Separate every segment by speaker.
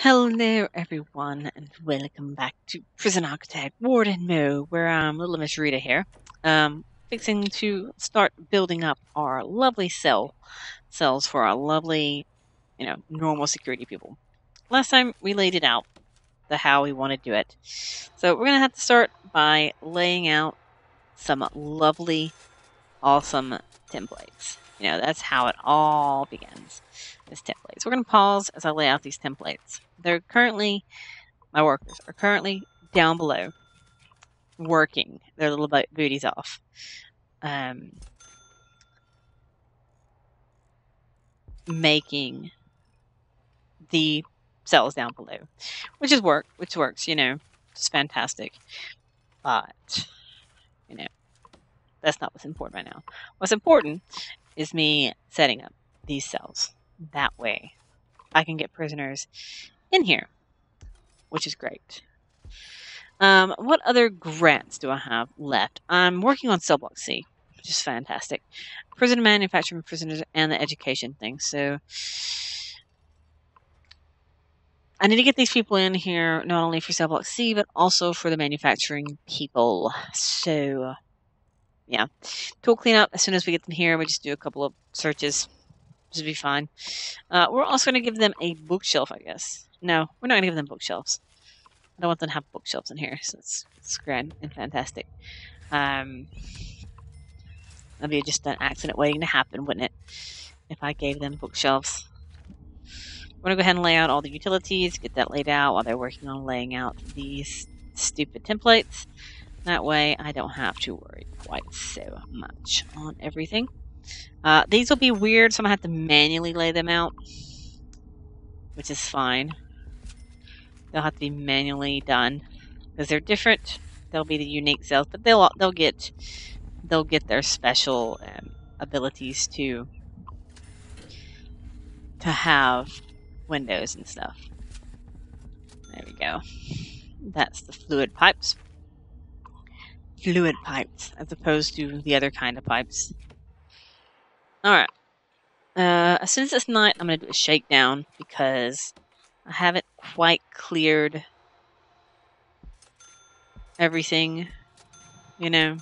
Speaker 1: Hello, everyone, and welcome back to Prison Architect Warden Mo, where I'm little Miss Rita here, fixing to start building up our lovely cells for our lovely, normal security people. Last time we laid it out, the how we want to do it, so we're gonna have to start by laying out some lovely, awesome templates. That's how it all begins. Is templates. We're gonna pause as I lay out these templates. My workers are currently down below working their little booties off. Making the cells down below, which works, it's fantastic. But, that's not what's important right now. What's important is me setting up these cells. That way I can get prisoners in here, which is great. What other grants do I have left? I'm working on cell block C, which is fantastic. Prison manufacturing prisoners and the education thing. So I need to get these people in here, not only for cell block C, but also for the manufacturing people. So yeah, tool cleanup. As soon as we get them here, we just do a couple of searches. This will be fine. We're also going to give them a bookshelf, I guess. No, we're not going to give them bookshelves. I don't want them to have bookshelves in here, so it's grand and fantastic. That'd be just an accident waiting to happen, wouldn't it? If I gave them bookshelves. I'm going to go ahead and lay out all the utilities, get that laid out while they're working on laying out these stupid templates. That way I don't have to worry quite so much on everything. These will be weird, so I'm going to have to manually lay them out, which is fine. They'll have to be manually done because they're different. They'll be the unique cells, but they'll get their special abilities to have windows and stuff. There we go. That's the fluid pipes. Fluid pipes, as opposed to the other kind of pipes. Alright. As soon as it's night, I'm going to do a shakedown because I haven't quite cleared everything. I've been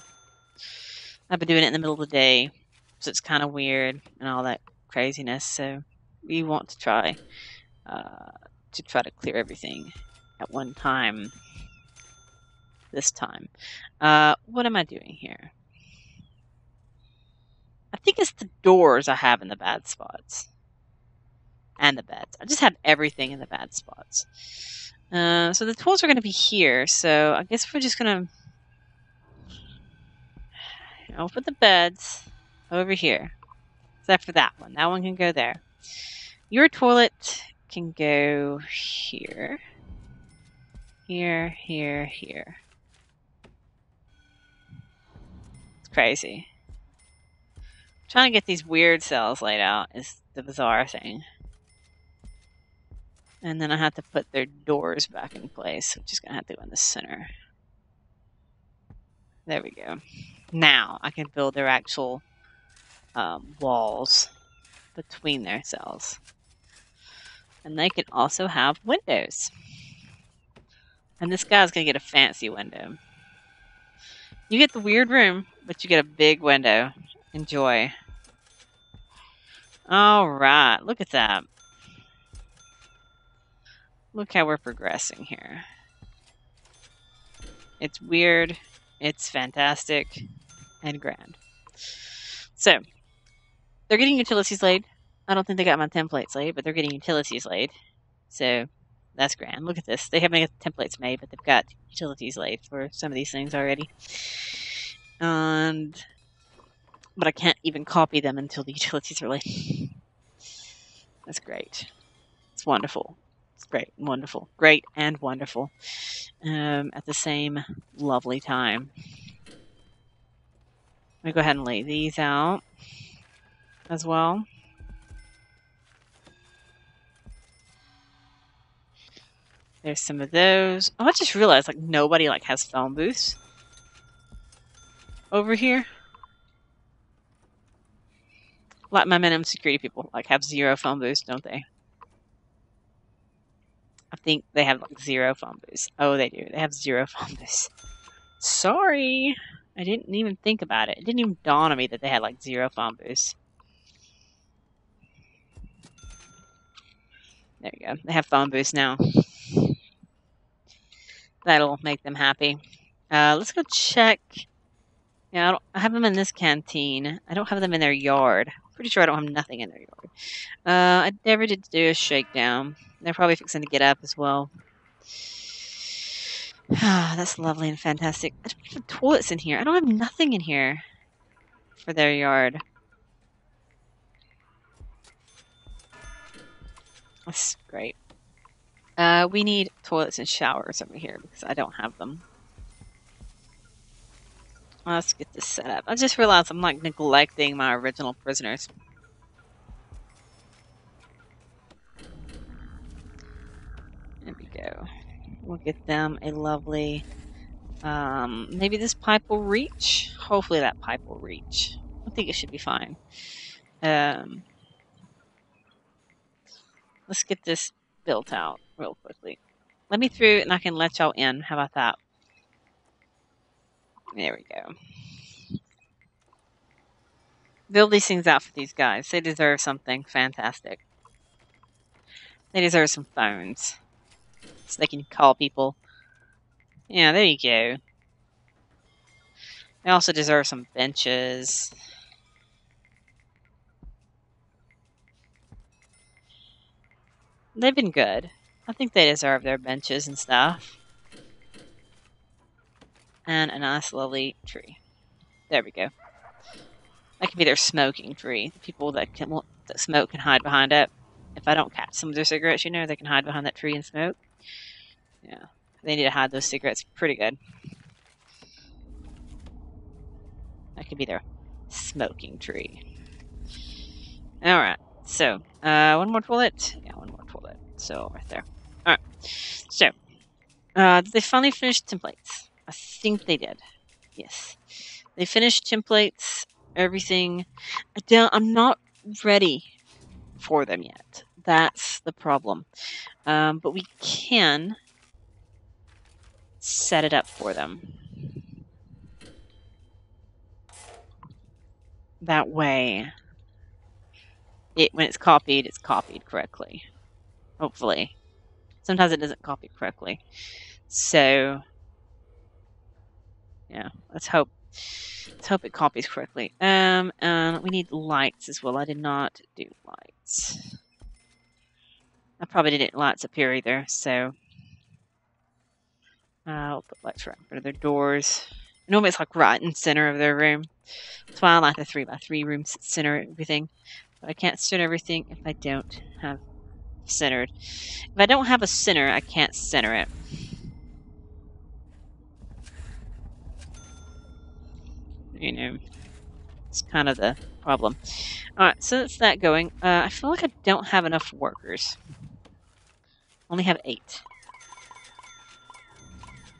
Speaker 1: doing it in the middle of the day, so it's kind of weird and all that craziness. So we want to try to clear everything at one time. This time, what am I doing here? I think it's the doors I have in the bad spots, and the beds. I just have everything in the bad spots. So the tools are going to be here. So I guess we're just going to put the beds over here, except for that one. That one can go there. Your toilet can go here, here, here, here. It's crazy. Trying to get these weird cells laid out is the bizarre thing. And then I have to put their doors back in place, which is going to have to go in the center. There we go. Now I can build their actual walls between their cells. And they can also have windows. And this guy's going to get a fancy window. You get the weird room, but you get a big window. Enjoy. Alright, look at that. Look how we're progressing here. It's weird, it's fantastic, and grand. So, they're getting utilities laid. I don't think they got my templates laid, but they're getting utilities laid. So, that's grand. Look at this. They haven't got the templates made, but they've got utilities laid for some of these things already. But I can't even copy them until the utilities are laid. That's great. It's wonderful. It's great and wonderful. Great and wonderful. At the same lovely time. I'm going to go ahead and lay these out as well. There's some of those. Oh, I just realized nobody has phone booths over here. My minimum security people have 0 phone booths, don't they? I think they have like 0 phone booths. Oh, they do. They have 0 phone booths. Sorry. I didn't even think about it. It didn't even dawn on me that they had like 0 phone booths. There you go. They have phone booths now. That'll make them happy. Let's go check. Yeah, I have them in this canteen. I don't have them in their yard. Pretty sure I don't have nothing in their yard. I never did do a shakedown. They're probably fixing to get up as well. That's lovely and fantastic. I don't have toilets in here. I don't have nothing in here for their yard. That's great. We need toilets and showers over here because I don't have them. Let's get this set up. I just realized I'm like neglecting my original prisoners. There we go. We'll get them a lovely... maybe this pipe will reach? Hopefully that pipe will reach. I think it should be fine. Let's get this built out real quickly. Let me through and I can let y'all in. How about that? There we go. Build these things out for these guys. They deserve something fantastic. They deserve some phones. So they can call people. Yeah, there you go. They also deserve some benches. They've been good. I think they deserve their benches and stuff. And a nice, lovely tree. There we go. That could be their smoking tree. The people that smoke can hide behind it. If I don't catch some of their cigarettes, you know, they can hide behind that tree and smoke. Yeah. They need to hide those cigarettes pretty good. That could be their smoking tree. Alright. So, one more toilet? Yeah, one more toilet. So, right there. Alright. So, did they finally finish templates? I think they did. Yes. They finished templates, everything. I'm not ready for them yet. That's the problem. But we can set it up for them. That way, when it's copied correctly. Hopefully. Sometimes it doesn't copy correctly. So, yeah, let's hope it copies correctly. And we need lights as well. I did not do lights. I probably didn't lights up here either, so I'll put lights right in front of their doors. Normally it's like right in the center of their room. That's why I like the 3x3 room center everything. But I can't center everything if I don't have centered. If I don't have a center, I can't center it. You know, it's kind of the problem. Alright, so that's that going. I feel like I don't have enough workers. Only have 8.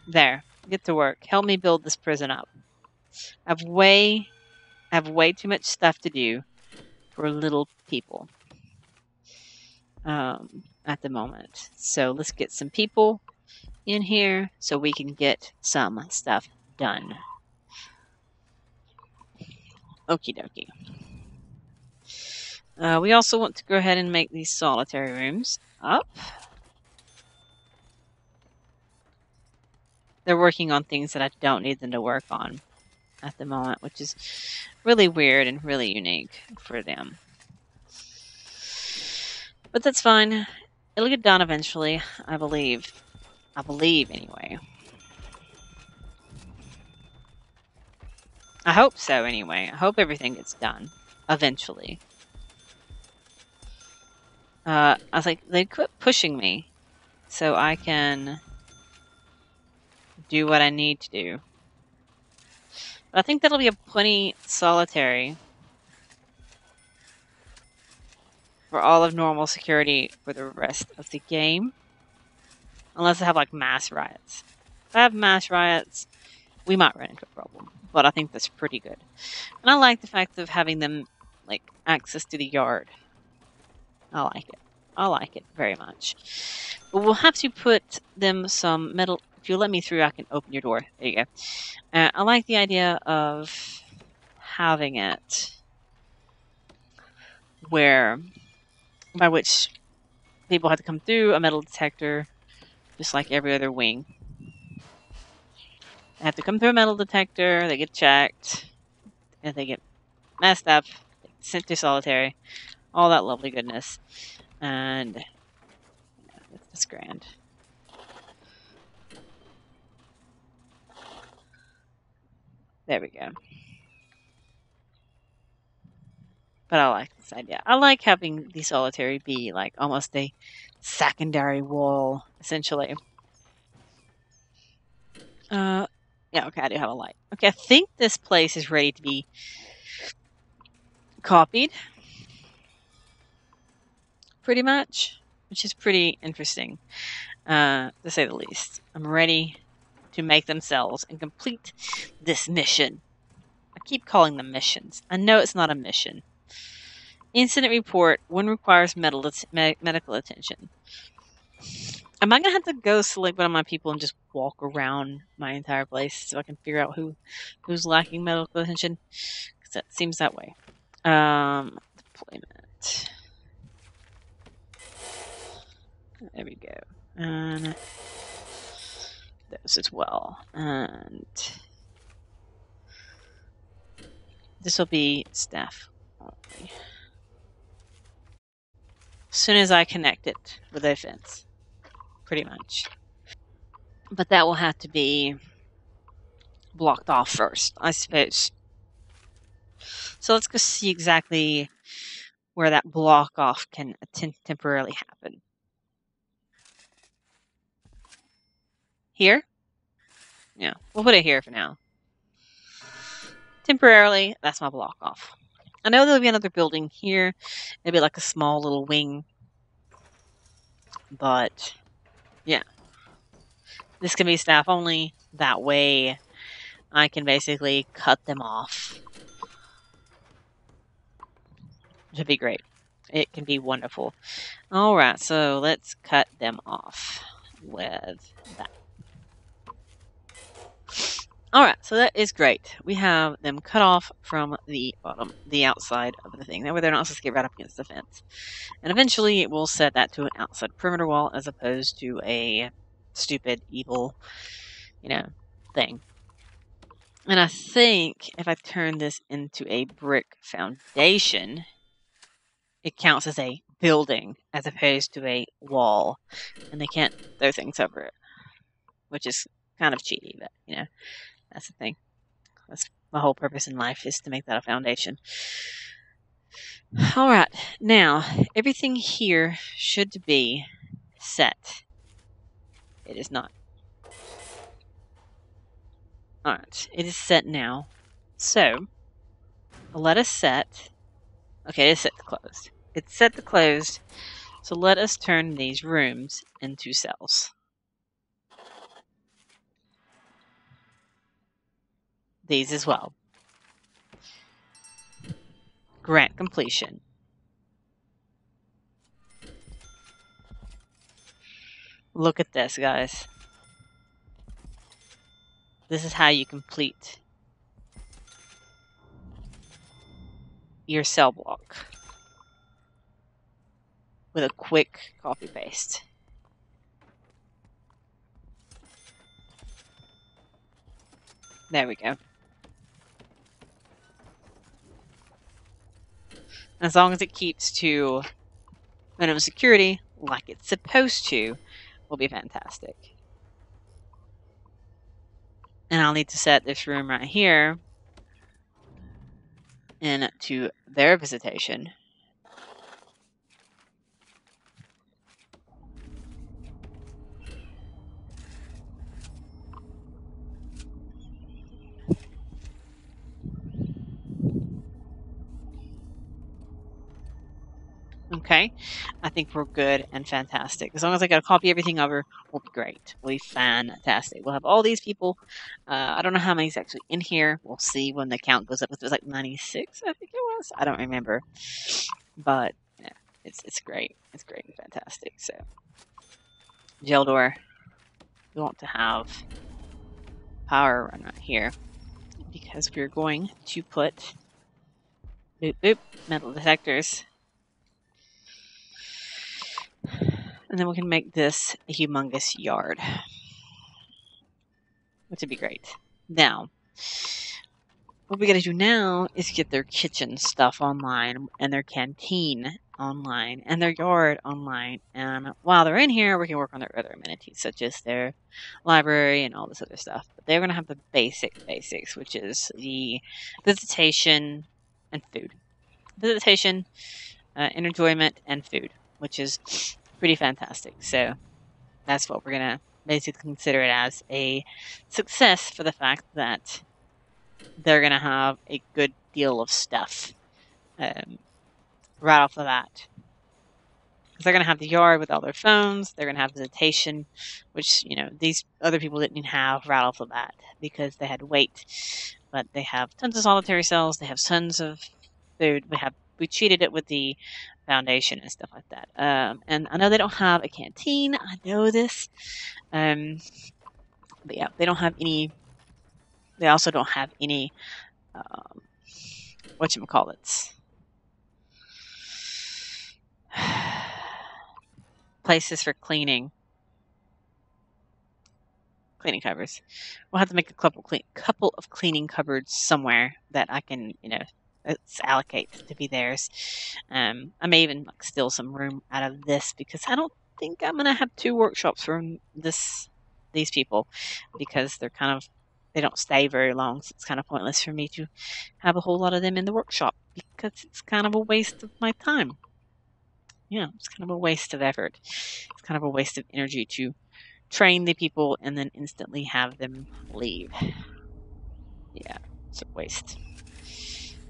Speaker 1: There. Get to work. Help me build this prison up. I have way too much stuff to do for little people at the moment. So let's get some people in here so we can get some stuff done. Okie dokie. We also want to go ahead and make these solitary rooms up. They're working on things that I don't need them to work on at the moment, which is really weird and really unique for them. But that's fine. It'll get done eventually, I believe. I believe, anyway. I hope so, anyway. I hope everything gets done eventually. I was like, they quit pushing me so I can do what I need to do. But I think that'll be a plenty solitary for all of normal security for the rest of the game. Unless I have like mass riots. If I have mass riots, we might run into a problem. But I think that's pretty good. And I like the fact of having them like access to the yard. I like it. I like it very much. But we'll have to put them some metal. If you let me through, I can open your door. There you go. I like the idea of having it where, by which people have to come through a metal detector, just like every other wing. They have to come through a metal detector, they get checked, and they get messed up, they get sent to solitary, all that lovely goodness. And yeah, that's grand. There we go. But I like this idea. I like having the solitary be like almost a secondary wall, essentially. Yeah, okay, I do have a light. Okay, I think this place is ready to be copied, pretty much, which is pretty interesting, to say the least. I'm ready to make them cells and complete this mission. I keep calling them missions. I know it's not a mission. Incident report. One requires medical attention. Am I gonna have to go select one of my people and just walk around my entire place so I can figure out who's lacking medical attention? Because that seems that way. Deployment. There we go. And those as well. And this will be staff only. As soon as I connect it with a fence, pretty much. But that will have to be blocked off first, I suppose. So let's go see exactly where that block off can temporarily happen. Here? Yeah, we'll put it here for now. Temporarily, that's my block off. I know there'll be another building here. It'll be like a small little wing. But, yeah. This can be staff only. That way, I can basically cut them off. It'd be great. It can be wonderful. Alright, so let's cut them off with that. Alright, so that is great. We have them cut off from the bottom, the outside of the thing. That way they're not supposed to get right up against the fence. And eventually it will set that to an outside perimeter wall as opposed to a stupid, evil, thing. And I think if I turn this into a brick foundation, it counts as a building as opposed to a wall. And they can't throw things over it, which is kind of cheaty, but, that's the thing. That's my whole purpose in life, is to make that a foundation. All right. Now, everything here should be set. It is not. All right. It is set now. So, let us set. Okay, it's set to closed. It's set to closed. So let us turn these rooms into cells. These as well. Grant completion. Look at this, guys. This is how you complete your cell block with a quick copy paste. There we go. As long as it keeps to minimum security, like it's supposed to, will be fantastic. And I'll need to set this room right here into their visitation. Okay, I think we're good and fantastic. As long as I got to copy everything over, we'll be great. We'll be fantastic. We'll have all these people. I don't know how many's actually in here. We'll see when the count goes up. It was like 96, I think it was. I don't remember. But yeah, it's great. It's great and fantastic. So, jail door. We want to have power run right here because we're going to put boop boop metal detectors, and then we can make this a humongous yard, which would be great. Now, what we got to do now is get their kitchen stuff online and their canteen online and their yard online. And while they're in here, we can work on their other amenities, such as their library and all this other stuff. But they're going to have the basics, which is the visitation and food. Visitation, enjoyment, and food, which is pretty fantastic. So that's what we're going to basically consider it as a success for the fact that they're going to have a good deal of stuff right off the bat. Because they're going to have the yard with all their phones. They're going to have visitation, which, these other people didn't even have right off the bat because they had to wait. But they have tons of solitary cells. They have tons of food. We cheated it with the foundation and stuff like that. And I know they don't have a canteen. I know this. But yeah, they don't have any. They also don't have any whatchamacallits. Places for cleaning cupboards. We'll have to make a couple of cleaning cupboards somewhere that I can, allocate to be theirs. I may even steal some room out of this because I don't think I'm gonna have 2 workshops from these people because they don't stay very long, so it's kind of pointless for me to have a whole lot of them in the workshop because it's kind of a waste of my time. Yeah, it's kind of a waste of effort. It's kind of a waste of energy to train the people and then instantly have them leave. Yeah, it's a waste.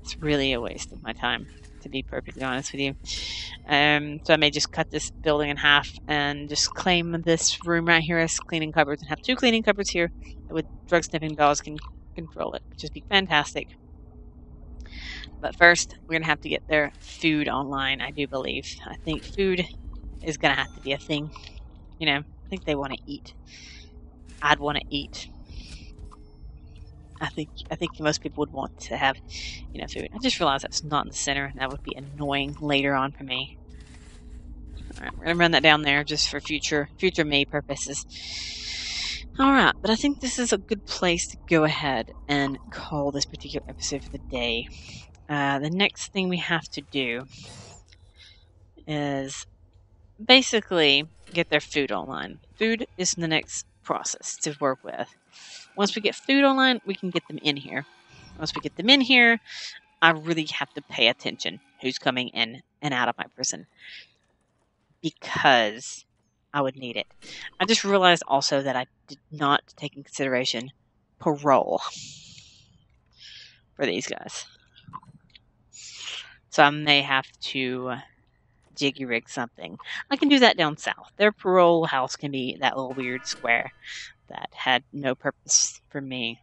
Speaker 1: It's really a waste of my time, to be perfectly honest with you. So I may just cut this building in half and just claim this room right here as cleaning cupboards and have 2 cleaning cupboards here with drug sniffing dogs can control it, which would be fantastic. But first, we're going to have to get their food online, I do believe. I think food is going to have to be a thing. I think they want to eat. I'd want to eat. I think most people would want to have, food. I just realized that's not in the center, and that would be annoying later on for me. All right, we're going to run that down there just for future me purposes. All right, but I think this is a good place to go ahead and call this particular episode for the day. The next thing we have to do is basically get their food online. Food is the next process to work with. Once we get food online, we can get them in here. Once we get them in here, I really have to pay attention who's coming in and out of my prison because I would need it. I just realized also that I did not take in consideration parole for these guys. So I may have to jiggy rig something. I can do that down south. Their parole house can be that little weird square that had no purpose for me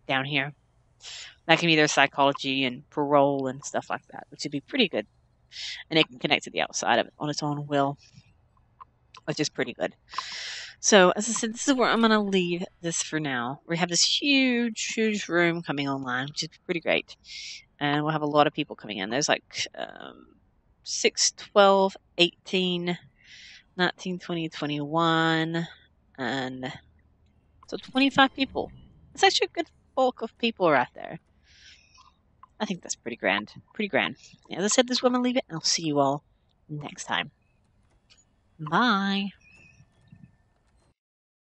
Speaker 1: down here. That can be their psychology and parole and stuff like that, which would be pretty good. And it can connect to the outside of it on its own will, which is pretty good. So, as I said, this is where I'm going to leave this for now. We have this huge room coming online, which is pretty great. And we'll have a lot of people coming in. There's like 6, 12, 18, 19, 20, 21, and so 25 people. It's actually a good bulk of people right there. I think that's pretty grand. Pretty grand. As I said, this is where I'm going to leave it, and I'll see you all next time. Bye.